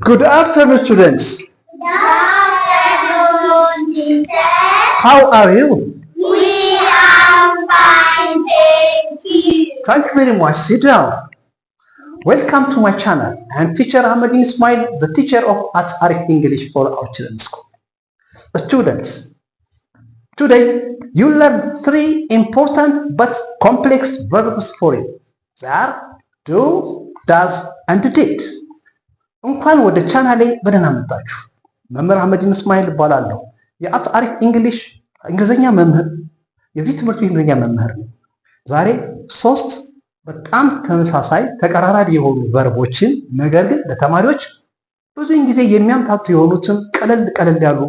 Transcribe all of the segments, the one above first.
Good afternoon, students. Good afternoon, teacher. How are you? We are fine, thank you. Thank you very much. Sit down. Welcome to my channel. I am teacher Ahmedin Ismail, the teacher of At Arif English for our children's school. Students, today you learn three important but complex verbs for you. They are do, does, and did. እንኳን ወደ ቻናሌ በደህና መጣችሁ። መምህር አህመዲን እስማኤል እባላለሁ። የአት አሪፍ እንግሊዘኛ መምህር፣ የዚህ ትምህርት ቤት እንግሊዘኛ መምህር ነው። ዛሬ ሶስት በጣም ተመሳሳይ ተቀራራቢ የሆኑ ቨርቦችን ነገር ግን ለተማሪዎች ብዙውን ጊዜ የሚያምታቱ የሆኑትን ቀለል ያሉ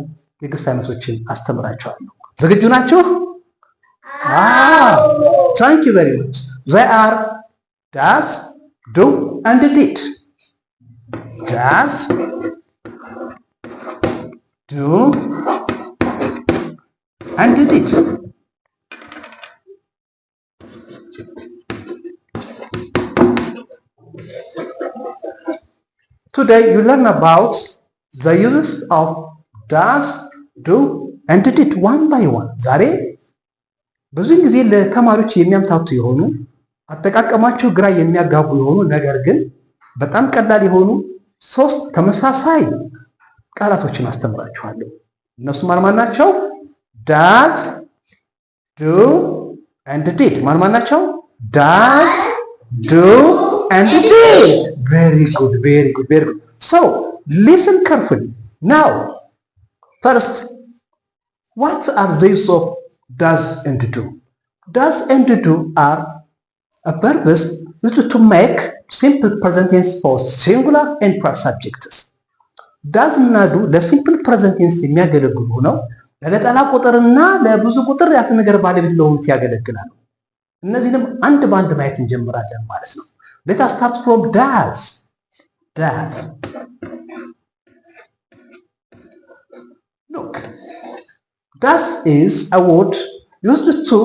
የግስ አይነቶችን አስተምራቸዋለሁ። ዝግጁ ናችሁ? ታንክ ዩ ቬሪ ማች። they are does, do and did. Does, do, and did. Today you learn about the uses of does, do, and did one by one. ዛሬ ብዙውን ጊዜ ለተማሪዎች የሚያምታቱ የሆኑ አጠቃቀማቸው ግራ የሚያጋቡ የሆኑ ነገር ግን በጣም ቀላል የሆኑ ሶስት ተመሳሳይ ቃላቶችን አስተምራችኋለሁ። እነሱ ማን ናቸው? does, do, and did። ማን ናቸው? does, do, and did. Very good, very good, very good. So, listen carefully. Now, first, what are the use of does and do? Does and do are a purpose used to make simple present tense for singular and plural subjects. does እና do ለሲምፕል ፕሬዘንት ቴንስ የሚያገለግሉ ሆነው ለነጠላ ቁጥርና ለብዙ ቁጥር ያልተ ነገር ባለቤት ለሆኑት ያገለግላሉ። እነዚህንም አንድ በአንድ ማየት እንጀምራለን ማለት ነው። let us start from does. Look, does is a word used to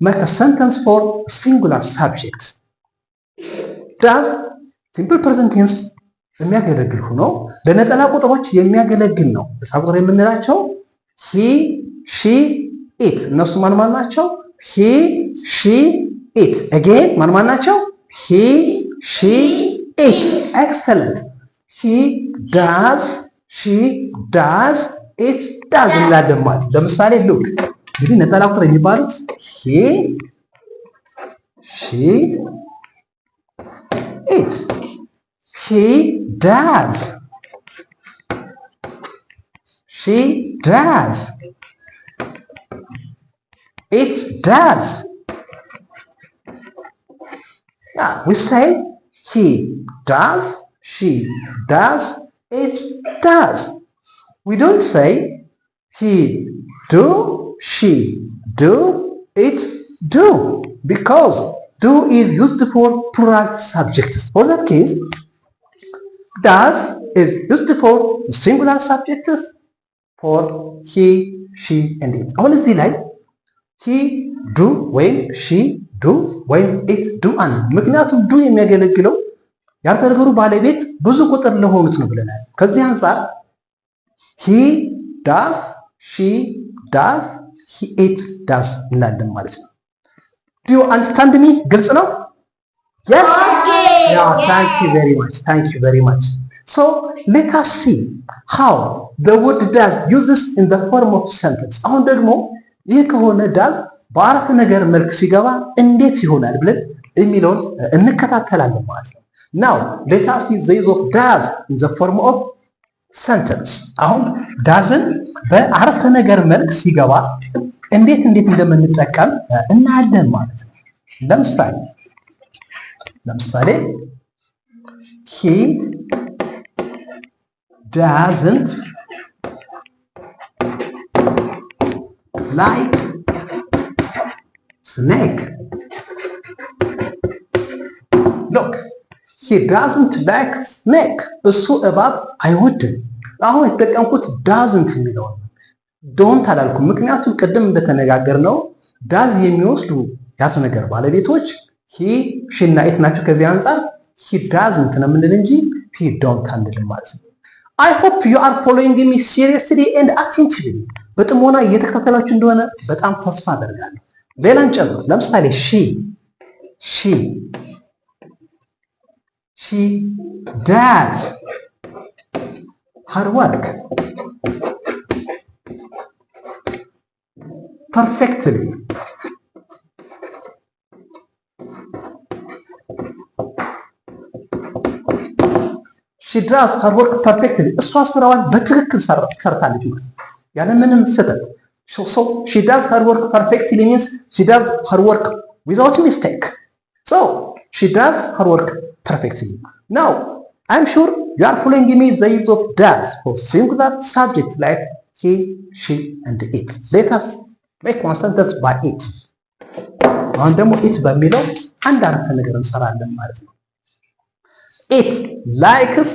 make a sentence for a singular subject. does simple present tense የሚያገለግል ሆኖ ለነጠላ ቁጥሮች የሚያገለግል ነው። ቁጥር የምንላቸው he, she, it እነሱ ማን ናቸው? he, she, it again ማን ናቸው? he, she, it excellent. he does, she does, it does እንላለን ማለት ነው። ለምሳሌ look እንግዲህ ነጠላ ቁጥር የሚባሉት he, she, it. He does. She does. It does. Now we say he does, she does, it does. We don't say he do, she do, it do, because do is used for plural subjects. For that case, does is used for singular subjects for he, she, and it. አሁን እዚህ ላይ he do ወይም she do ወይም it do አንድ። ምክንያቱም do የሚያገለግለው ያልተ ነገሩ ባለቤት ብዙ ቁጥር ለሆኑት ነው ብለናል። ከዚህ አንፃር he does, she does, it does እንላለን ማለት ነው። Do you understand me? ግልጽ ነው? Yes? Okay. Yeah, thank you very much. Thank you very much. So, let us see how the word does uses in the form of sentence. አሁን ደግሞ ይህ ከሆነ does በአረፍተ ነገር መልክ ሲገባ እንዴት ይሆናል ብለን የሚለውን እንከታተላለን ማለት ነው። Now, let us see the use of does in the form of sentence. አሁን doesን በአረፍተ ነገር መልክ ሲገባ እንዴት እንደምንጠቀም እናያለን ማለት ነው። ለምሳሌ he doesn't like snake. Look, he doesn't like snake. እሱ እባብ አይወድም። አሁን የተጠቀምኩት doesn't የሚለው don't አላልኩም። ምክንያቱም ቅድም እንደተነጋገርነው does የሚወስዱ ያቱ ነገር ባለቤቶች he, she እና it ናቸው። ከዚህ አንፃር he doesn't ነው የምንል እንጂ he don't አንልም ማለት ነው። I hope you are following me seriously and attentively. በጥሞና እየተከታተላችሁ እንደሆነ በጣም ተስፋ አደርጋለሁ። ሌላን ጨምር። ለምሳሌ she does her work perfectly. She does her work perfectly. እሷ ስራዋን በትክክል ሰርታለች ማለት ያለ ምንም ስህተት። So she does her work perfectly means she does her work without mistake. So she does her work perfectly. Now I'm sure you are following me the use of does for singular subjects like he, she, and it. Let us make one sentence by it. አሁን ደግሞ it በሚለው አንድ አረፍተ ነገር እንሰራለን ማለት ነው። It likes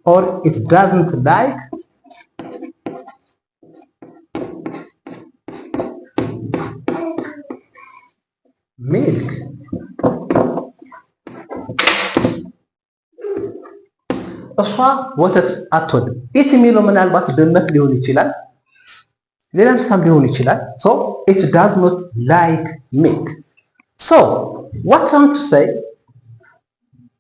or it doesn't like milk. እሷ ወተት አትወድም። it የሚለው ምናልባት ድመት ሊሆን ይችላል፣ ሌላ እንስሳም ሊሆን ይችላል። So it does not like milk. So what I want to say,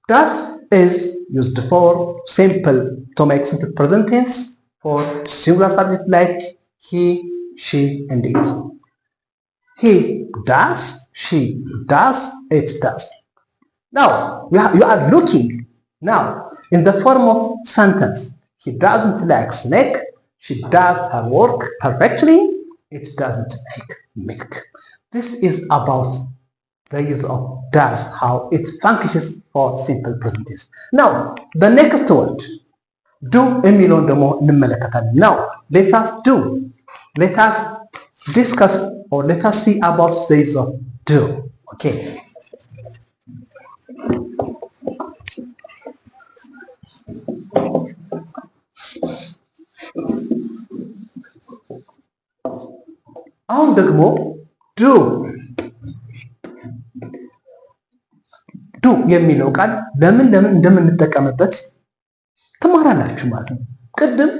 does is used for simple to make simple present tense for singular subjects like he, she, and it. He does, she does, it does. Now you are looking now in the form of sentence. He doesn't like snake. She does her work perfectly. It doesn't like milk. This is about the use of does, how it functions for simple present tense. Now the next word do የሚለውን ደግሞ እንመለከታለን። Now let us do. Let us discuss or let us see about the use of do. Okay. አሁን ደግሞ do የሚለው ቃል ለምን እንደምንጠቀምበት ትማራላችሁ ማለት ነው። ቅድም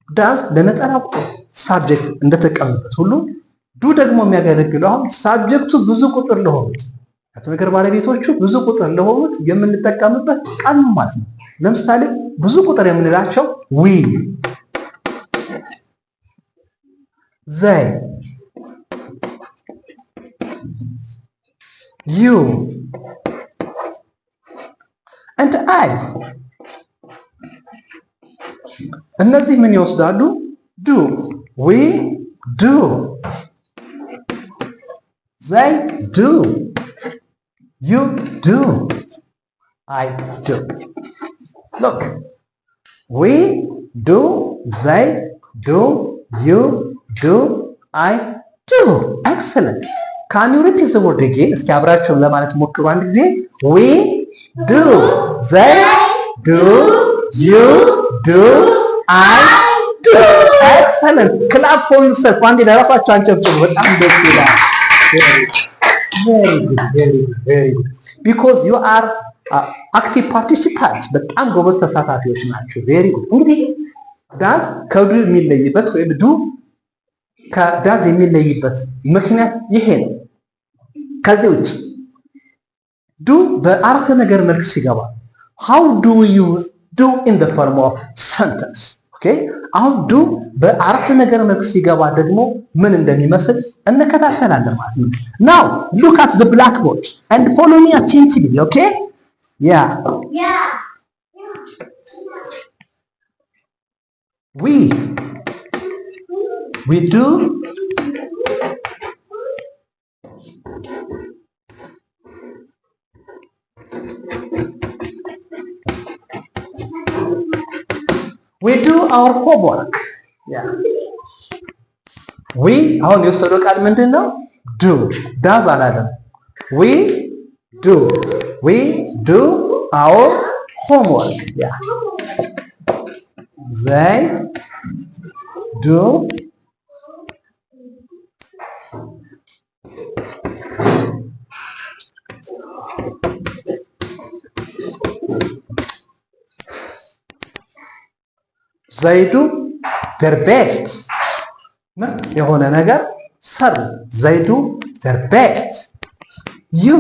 ዳዝ ለነጠላ ቁጥር ሳብጀክት እንደተጠቀምበት ሁሉ ዱ ደግሞ የሚያገለግለው አሁን ሳብጀክቱ ብዙ ቁጥር ለሆኑት ነገር ባለቤቶቹ ብዙ ቁጥር ለሆኑት የምንጠቀምበት ቃል ማለት ነው። ለምሳሌ ብዙ ቁጥር የምንላቸው we, they, you, and I. እነዚህ ምን ይወስዳሉ? do. We do. They do. You do. I do. Look. We do. They do. You do. I do. Excellent. Can you repeat the word again? እስኪ አብራችሁን ለማለት ሞክሩ አንድ ጊዜ። We do. They do. You do. I do. Excellent. Clap for yourself. አንዴ ለራሳችሁ አንጨብጭቡ። በጣም ደስ ይላል። Very good. Because you are active participants. በጣም ጎበዝ ተሳታፊዎች ናቸው። very good. እንግዲህ ዳዝ ከዱ የሚለይበት ወይም ዱ ከዳዝ የሚለይበት ምክንያት ይሄ ነው። ከዚህ ውጭ ዱ በአረፍተ ነገር መልክ ሲገባ how do we use do in the form of sentence? Okay? አሁን ዱ በአረፍተ ነገር መልክ ሲገባ ደግሞ ምን እንደሚመስል እንከታተላለን ማለት ነው። Now look at the blackboard and follow me attentively, okay? Yeah. We do our homework. Yeah. We አሁን የወሰደው ቃል ምንድን ነው? do. ዳዝ አላለም። We do our homework. Yeah. They do they do their best ምርጥ የሆነ ነገር ሰሩ they do their best you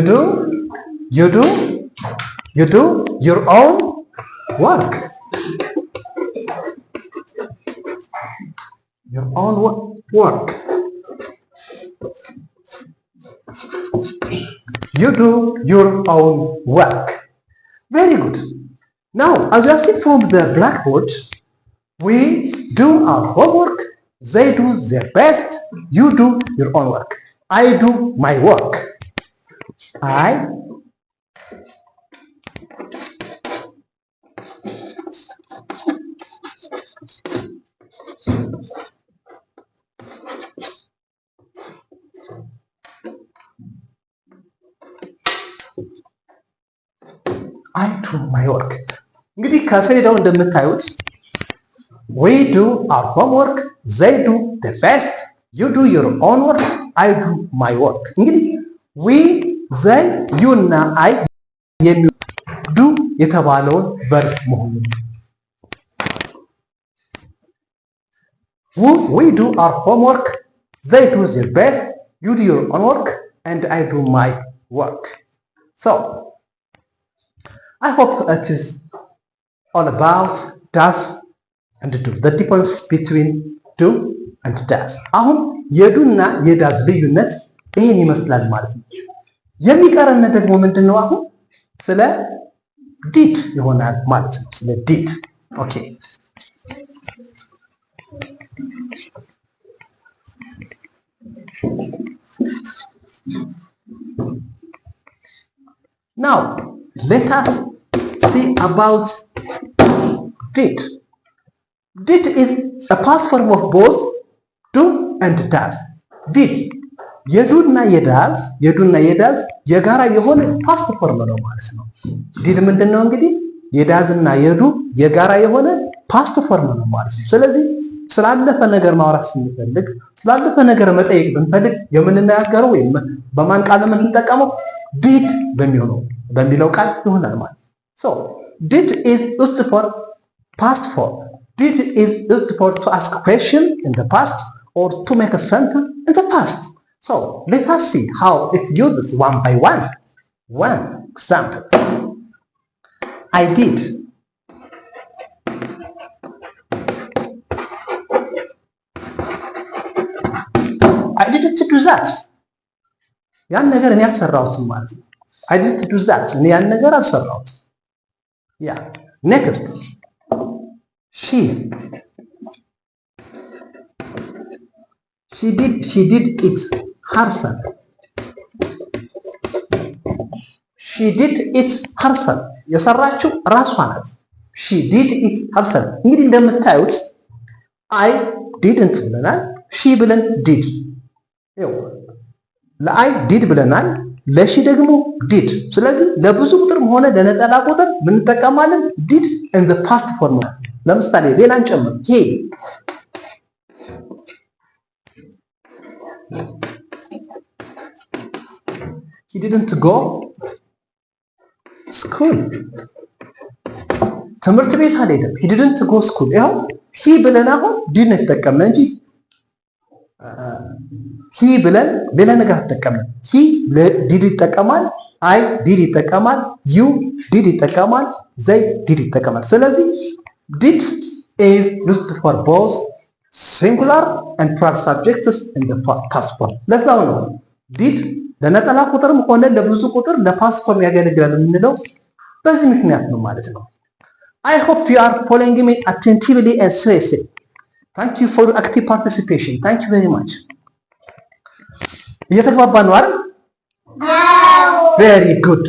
do your own work your own work you do your own work very good now adjusting from the blackboard we do our homework they do their best you do your own work I do my work I do my work እንግዲህ ከሰሌዳው እንደምታዩት we do our homework they do the best you do your own work I do my work እንግዲህ we they you እና I የሚዱ የተባለውን verb መሆኑ we do our homework they do their best you do your own work and I do my work so I hope it is all about does and do the difference between do and does አሁን የዱና የዳዝ ልዩነት ይሄን ይመስላል ማለት ነው የሚቀረን ደግሞ ምንድነው አሁን ስለ did ይሆናል ማለት ነው ስለ did ኦኬ now let us see about did. Did is a past form of both do and does. Did የዱና የዳዝ የጋራ የሆነ ፓስት ፎርም ነው ማለት ነው። ዲድ ምንድነው እንግዲህ የዳዝና የዱ የጋራ የሆነ ፓስት ፎርም ነው ማለት ነው። ስለዚህ ስላለፈ ነገር ማውራት ስንፈልግ ስላለፈ ነገር መጠየቅ ብንፈልግ የምንናገረው ወይም በማን ቃል የምንጠቀመው ዲድ በሚለው ቃል ይሆናል ማለት ነው። So did is used for past form. Did is used for to ask a question in the past or to make a sentence in the past. So let us see how it uses one by one. One example. I did. I didn't do that. ያን ነገር እኔ አልሰራሁትም ማለት ነው። I didn't do that. እኔ ያን ነገር አልሰራሁትም። Yeah. Next. She did it herself. She did it herself. የሰራችው ራሷ ናት። She did it herself. እንግዲህ እንደምታዩት I didn't ብለናል። she ብለን did. ለአይ ዲድ ብለናል። ለሺ ደግሞ ዲድ። ስለዚህ ለብዙ ቁጥርም ሆነ ለነጠላ ቁጥር ምን እንጠቀማለን? ዲድ in the past form። ለምሳሌ ሌላን ጨምር። he didn't go school። ትምህርት ቤት አልሄደም። he didn't go school። ይኸው he ብለን አሁን ዲድ ነው የተጠቀምነው እንጂ he ብለን ሌላ ነገር አትጠቀምም። he ዲድ ይጠቀማል፣ I ዲድ ይጠቀማል፣ you ዲድ ይጠቀማል፣ they ዲድ ይጠቀማል። ስለዚህ ዲድ is used for both singular and plural subjects in the past form። ለዛው ነው ዲድ ለነጠላ ቁጥርም ሆነ ለብዙ ቁጥር ለፓስት ፎርም ያገለግላል የምንለው በዚህ ምክንያት ነው ማለት ነው። I hope you are following me attentively and seriously. Thank you for your active participation. Thank you very much. እየተግባባ ነው አይደል? Very good.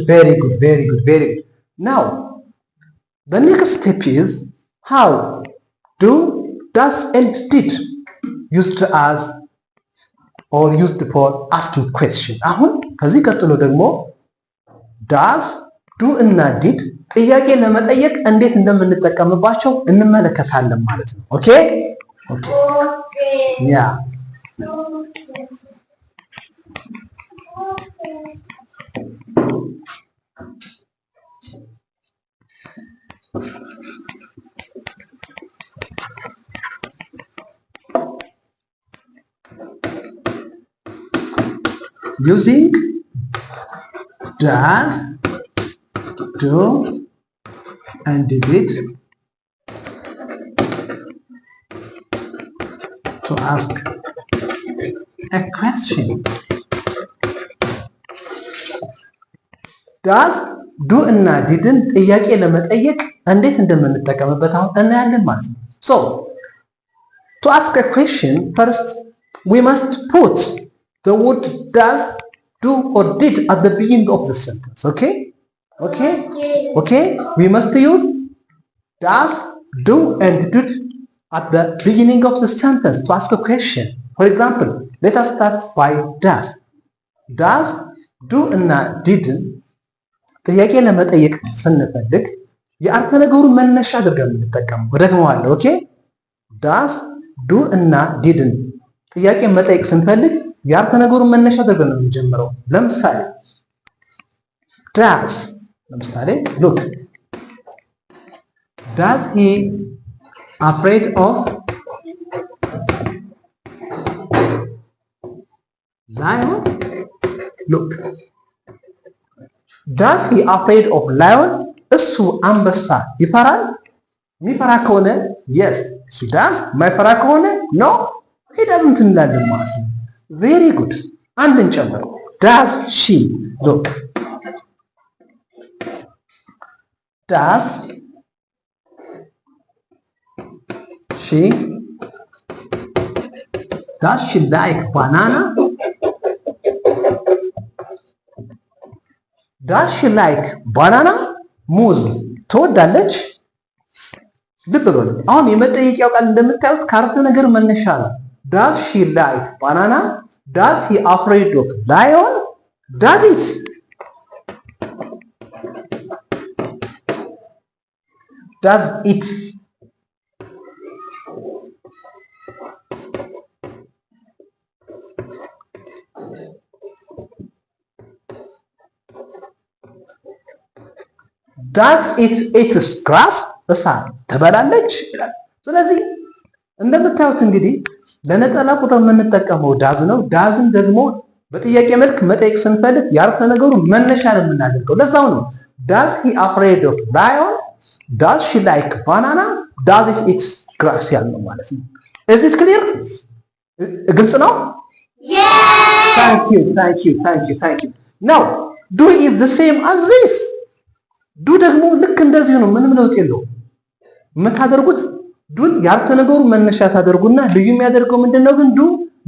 Now, the next step is how do, does and did used as or used for asking question. አሁን ከዚህ ቀጥሎ ደግሞ does, do እና did ጥያቄ ለመጠየቅ እንዴት እንደምንጠቀምባቸው እንመለከታለን ማለት ነው። ኦኬ ያ using does, do, and did to ask a question. does, do እና didን ጥያቄ ለመጠየቅ እንዴት እንደምንጠቀምበት አሁን እናያለን ማለት ነው። So to ask a question, first we must put the word does, do or did at the beginning of the sentence. Okay? We must use does, do and did at the beginning of the sentence to ask a question. For example, let us start by does. Does, do እና didን ጥያቄ ለመጠየቅ ስንፈልግ የአረፍተ ነገሩ መነሻ አድርገን እንጠቀመው። ደግመዋለሁ። ኦኬ ዳስ ዱ እና ዲድን ጥያቄ መጠየቅ ስንፈልግ የአረፍተ ነገሩ መነሻ አድርገን ነው የምንጀምረው። ለምሳሌ ዳስ ለምሳሌ look does he afraid of lion? Look does he afraid of lion? እሱ አንበሳ ይፈራል? የሚፈራ ከሆነ yes he does። የማይፈራ ከሆነ no he doesn't እንላለን ማለት ነው። very good። አንድን ጨምሮ does she look does she like banana? does she like banana? ሙዝ ትወዳለች? ልብ በሉ አሁን የመጠየቂያው ቃል እንደምታዩት ከአረፍተ ነገር መነሻ ነው። does she like banana? does he afraid of lion? does it? does it? does it eat grass? እሳር ትበላለች ይላል። ስለዚህ እንደምታዩት እንግዲህ ለነጠላ ቁጥር የምንጠቀመው ዳዝ ነው። ዳዝን ደግሞ በጥያቄ መልክ መጠየቅ ስንፈልግ የአረፍተ ነገሩ መነሻ ነው የምናደርገው። ለዛው ነው does he afraid of lion? does she like banana? does it eat grass ያልነው ማለት ነው። is it clear? ግልጽ ነው? Yes! Thank you. Now do is the same as this. ዱ ደግሞ ልክ እንደዚህ ነው። ምንም ለውጥ የለውም። የምታደርጉት ዱን የአረፍተ ነገሩ መነሻ ታደርጉና ልዩ የሚያደርገው ምንድነው ግን ዱ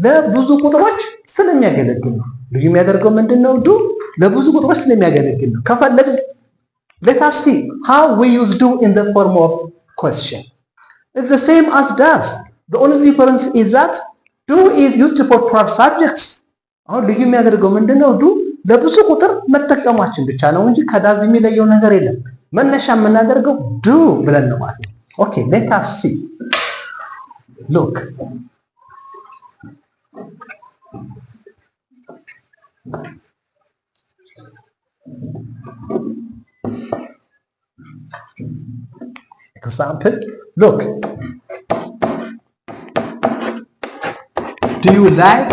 ለብዙ ቁጥሮች ስለሚያገለግል ነው። ልዩ የሚያደርገው ምንድነው? ዱ ለብዙ ቁጥሮች ስለሚያገለግል ነው። ከፈለግ let us see how we use do in the form of question. It's the same as does. The only difference is that do is used for plural subjects. አሁን ልዩ የሚያደርገው ምንድነው? ዱ ለብዙ ቁጥር መጠቀማችን ብቻ ነው እንጂ ከዳዝ የሚለየው ነገር የለም። መነሻ የምናደርገው ዱ ብለን ነው ማለት ነው። ኦኬ let us see. Look example. Look, do you like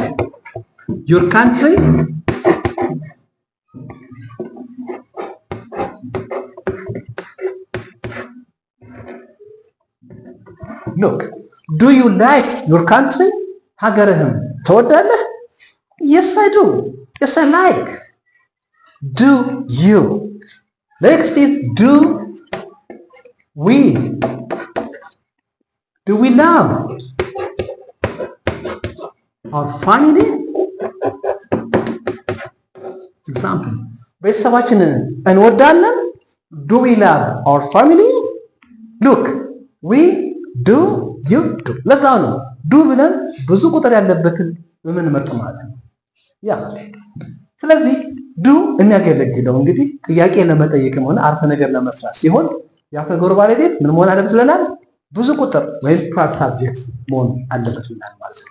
your country? Look, do you like your country? ሀገርህን ትወዳለህ? Yes I do. Yes I like. Do you? Next is do we? Do we love our family? Example. ቤተሰባችንን እንወዳለን? Do we love our family? Look, we do, you do. ለዛ ነው ዱ ብለን ብዙ ቁጥር ያለበትን የምንመርጥ ማለት ነው። ያ ስለዚህ ዱ የሚያገለግለው እንግዲህ ጥያቄ ለመጠየቅም ሆነ አረፍተ ነገር ለመስራት ሲሆን የአረፍተ ነገሩ ባለቤት ምን መሆን አለበት ብለናል? ብዙ ቁጥር ወይም ፕሉራል ሳብጀክት መሆን አለበት ብለናል ማለት ነው።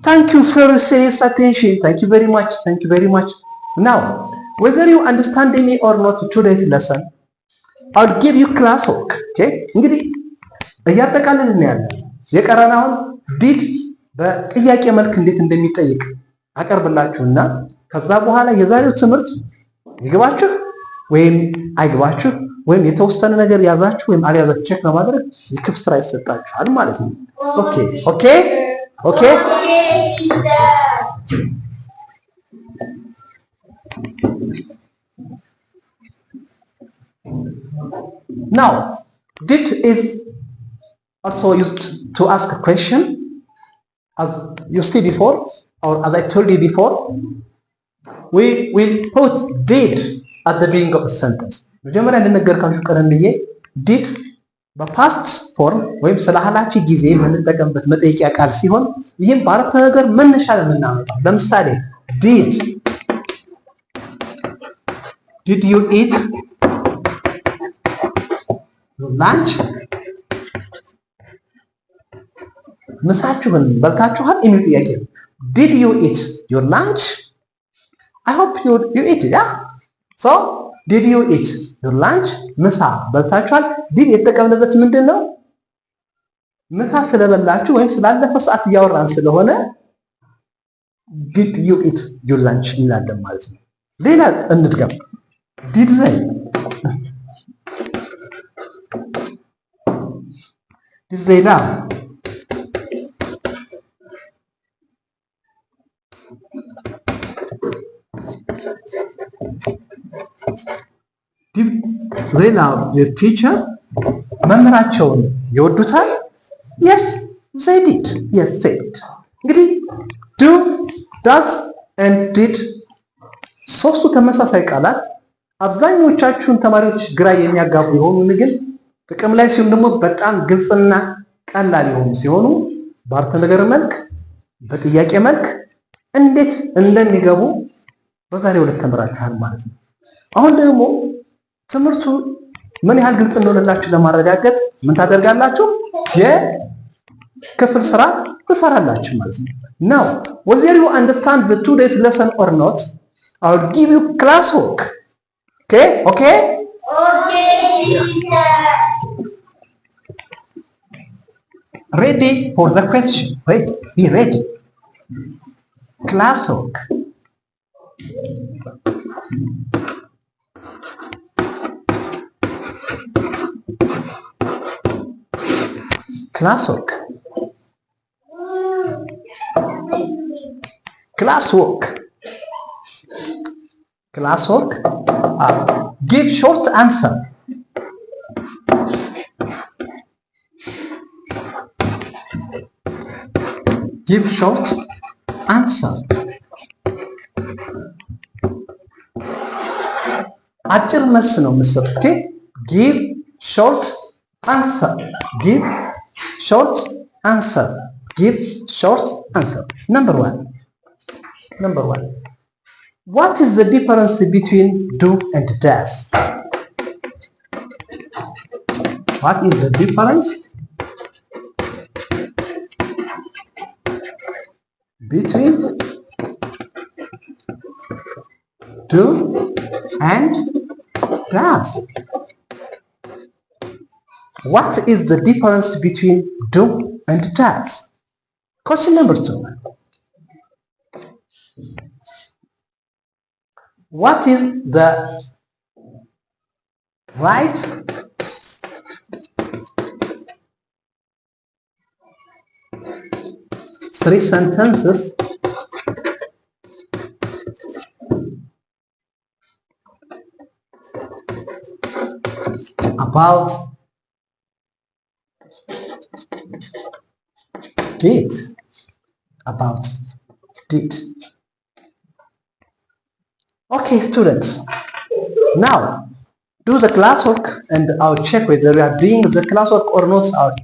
Thank you for your serious attention. Thank you very much. Now, whether you understand me or not today's lesson, I'll give you classwork. Okay? እንግዲህ እያጠቃለልን ያለን የቀረናውን ዲድ በጥያቄ መልክ እንዴት እንደሚጠይቅ አቀርብላችሁና ከዛ በኋላ የዛሬው ትምህርት ይግባችሁ ወይም አይግባችሁ ወይም የተወሰነ ነገር ያዛችሁ ወይም አልያዛችሁ ቼክ ለማድረግ የክብ ስራ ይሰጣችኋል ማለት ነው። ኦኬ ኦኬ ኦኬ። Now, did is also used to ask a question, as you see before, or as I told you before. We will put did at the beginning of a sentence. መጀመሪያ እንደነገርኳችሁ ቀደም ብዬ did በፓስት ፎርም ወይም ስለ ኃላፊ ጊዜ የምንጠቀምበት መጠየቂያ ቃል ሲሆን ይህም በአረፍተ ነገር መነሻ ለምናመጣው ለምሳሌ did you eat your lunch? ምሳችሁን በልታችኋል የሚል ጥያቄ ነው። did you eat your lunch? I hope you eat it, yeah? So, did you eat your lunch? ምሳ በልታችኋል። did የተጠቀምንበት ምንድን ነው? ምሳ ስለበላችሁ ወይም ስላለፈ ሰዓት እያወራን ስለሆነ did you eat your lunch እንላለን ማለት ነው። ሌላ እንድገም። did they? did they laugh? did they love their teacher? መምህራቸውን ይወዱታል? yes they did. yes they did. እንግዲህ do, does and did ሶስቱ ተመሳሳይ ቃላት አብዛኞቻችሁን ተማሪዎች ግራ የሚያጋቡ የሆኑ ግን ጥቅም ላይ ሲሆን ደግሞ በጣም ግልጽና ቀላል የሆኑ ሲሆኑ በአረፍተ ነገር መልክ በጥያቄ መልክ እንዴት እንደሚገቡ በዛሬው ዕለት ተምራችኋል ማለት ነው። አሁን ደግሞ ትምህርቱ ምን ያህል ግልጽ እንደሆነላችሁ ለማረጋገጥ ምን ታደርጋላችሁ? የክፍል ስራ ትሰራላችሁ ማለት ነው። Now, whether you understand the today's lesson or not, I will give you classwork. Okay? Okay? Okay, teacher. Ready for the question? Ready? Be ready. Classwork. Classwork. Classwork. Classwork. Give short answer. Give short answer. አጭር መልስ ነው የምትሰጡት። ኦኬ give short answer. give short answer. give short answer. Number one. What is the difference between do and does? What is the difference between do and does? What is the difference between do and does? Question number 2. What is the right three sentences about did? About did. Okay, students. Now, do the classwork and I'll check whether we are doing the classwork or not. I'll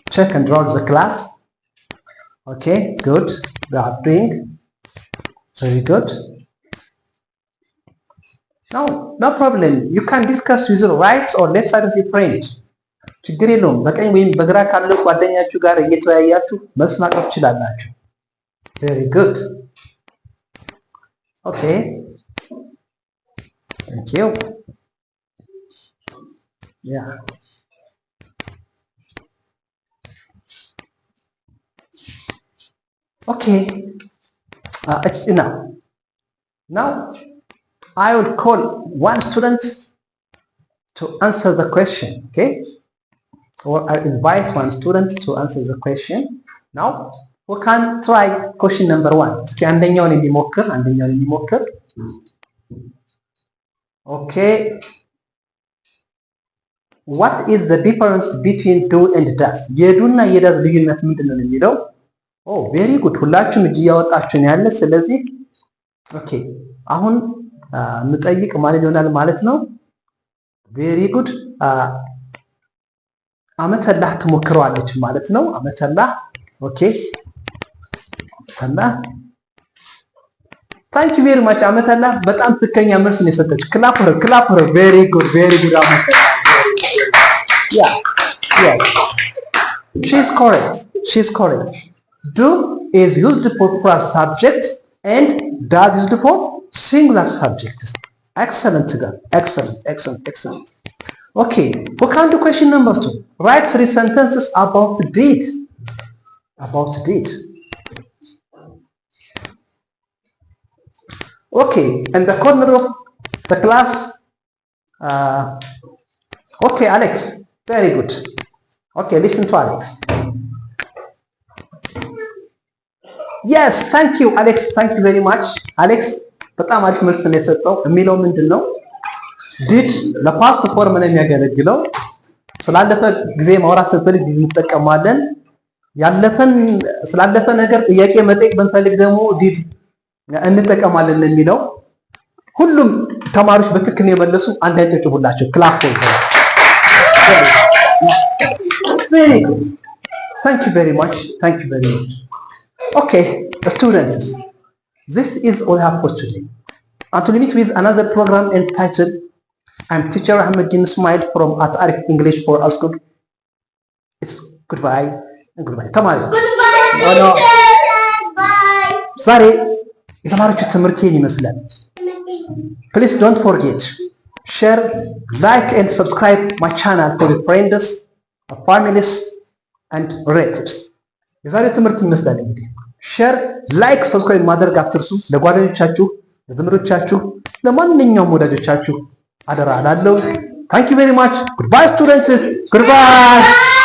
check and draw the class. Okay, good. We are doing. Very good. No problem. You can discuss with the right or left side of your friend. ችግር የለውም። በቀኝ ወይም በግራ ካለው ጓደኛችሁ ጋር እየተወያያችሁ መልስ ማቅረብ ትችላላችሁ። Very good. Okay. Thank you. Yeah. Okay. It's enough. Now, I will call one student to answer the question, okay? Or I invite one student to answer the question. Now, we can try question number 1. እስኪ አንደኛውን እንዲሞክር. Okay. What is the difference between do and does? የዱና የዳዝ ልዩነት ምንድነው የሚለው? Oh, very good. ሁላችሁም እጅ ያወጣችሁ ነው ያለ። ስለዚህ ኦኬ አሁን እንጠይቅ ማለት ይሆናል ማለት ነው። very good. አመተላህ ትሞክረዋለች ማለት ነው። አመተላህ ኦኬ አመተላህ Thank you very much አመተላህ በጣም ትክክለኛ መልስ ነው የሰጠች። clap her. Very good አመተላህ. Yeah. Yes. She's correct. Do is used for plural subject and does is used for singular subjects. Excellent girl. Excellent. Okay, we come to question number 2. Write 3 sentences about did. Okay, in the corner of the class, okay, Alex, very good. Okay, listen to Alex. Yes, thank you, Alex. Thank you very much. Alex, በጣም አሪፍ መልስ ነው የሰጠው። የሚለው ምንድነው? did ለፓስት ፎርም ነው የሚያገለግለው። ስላለፈ ጊዜ ማውራት ስንፈልግ እንጠቀማለን። ስላለፈ ነገር ጥያቄ መጠየቅ ብንፈልግ ደግሞ did እንጠቀማለን የሚለው። ሁሉም ተማሪዎች በትክክል የመለሱ አንድ ያጨብጭቡላቸው። ክላፕ Very good. Thank you very much. Okay, students, this is all I have for today. Until we meet with another program entitled, I'm teacher Ahmeddin Ismail from At-Arif English for All School. It's goodbye. ተማሪ ዛሬ የተማሪዎቹ ትምህርት ይሄን ይመስላል። Please don't forget, share, like and subscribe my channel for your friends, families and relatives. የዛሬው ትምህርት ይመስላል እንግዲህ ሼር፣ ላይክ፣ ሰብስክራይብ ማድረግ አትርሱ። ለጓደኞቻችሁ፣ ለዘመዶቻችሁ፣ ለማንኛውም ወዳጆቻችሁ አደራ እላለሁ። Thank you very much. Goodbye students. Goodbye.